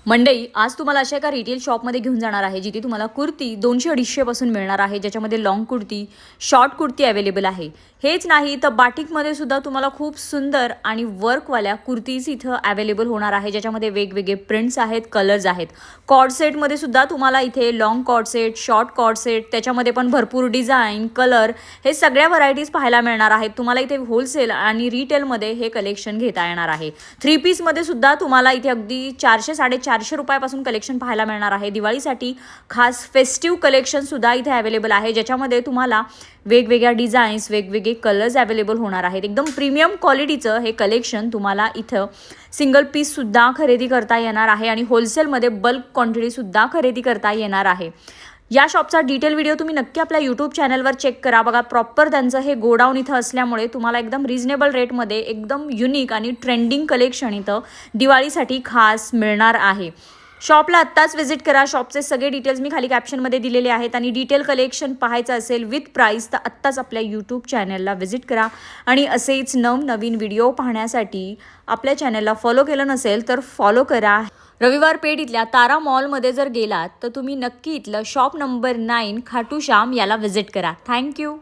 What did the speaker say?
मंडई आज तुम्हाला अशा एका रिटेल शॉपमध्ये घेऊन जाणार आहे जिथे तुम्हाला कुर्ती 200-250 पासून मिळणार आहे, ज्याच्यामध्ये long kurti, short kurti available आहे। हेच नाही तर बाटिकमध्ये सुद्धा तुम्हाला खूप सुंदर आणि वर्कवाल्या कुर्तीज इथं अवेलेबल होणार आहे, ज्याच्यामध्ये वेगवेगळे प्रिंट्स आहेत, कलर्स आहेत। कॉर्ड सेटमध्ये सुद्धा तुम्हाला इथे long cord set, short cord set, त्याच्यामध्ये पण भरपूर डिझाइन, कलर हे सगळ्या व्हरायटीज पाहायला मिळणार आहेत। तुम्हाला इथे होलसेल आणि रिटेलमध्ये हे कलेक्शन घेता येणार आहे। 3 पीसमध्ये सुद्धा तुम्हाला इथे अगदी 400-450 रुपयापासून कलेक्शन पाहायला मिळणार आहे। दिवाळीसाठी खास फेस्टिव्ह कलेक्शन सुद्धा इथे अवेलेबल आहे, ज्याच्यामध्ये तुम्हाला वेगवेगळ्या डिझाईन्स, वेगवेगळे कलर्स अवेलेबल होणार आहेत। एकदम प्रीमियम क्वालिटीचं हे कलेक्शन तुम्हाला इथं सिंगल पीस सुद्धा खरेदी करता येणार आहे आणि होलसेलमध्ये बल्क क्वांटिटी सुद्धा खरेदी करता येणार आहे। या शॉपचा डिटेल व्हिडिओ तुम्ही नक्की आपल्या यूट्यूब चॅनलवर चेक करा। बघा, प्रॉपर त्यांचं हे गोडाऊन इथं असल्यामुळे तुम्हाला एकदम रिजनेबल रेटमध्ये एकदम युनिक आणि ट्रेंडिंग कलेक्शन इथं दिवाळीसाठी खास मिळणार आहे। शॉपला आत्ताच व्हिजिट करा। शॉपचे सगळे डिटेल्स मी खाली कॅप्शनमध्ये दिलेले आहेत आणि डिटेल कलेक्शन पाहायचं असेल विथ प्राईस तर आत्ताच आपल्या यूट्यूब चॅनलला व्हिजिट करा आणि असेच नवनवीन व्हिडिओ पाहण्यासाठी आपल्या चॅनलला फॉलो केलं नसेल तर फॉलो करा। रविवार पेठ इथल्या तारा मॉलमध्ये जर गेलात तर तुम्ही नक्की इथलं शॉप नंबर 9 खाटू श्याम याला व्हिजिट करा। थँक्यू।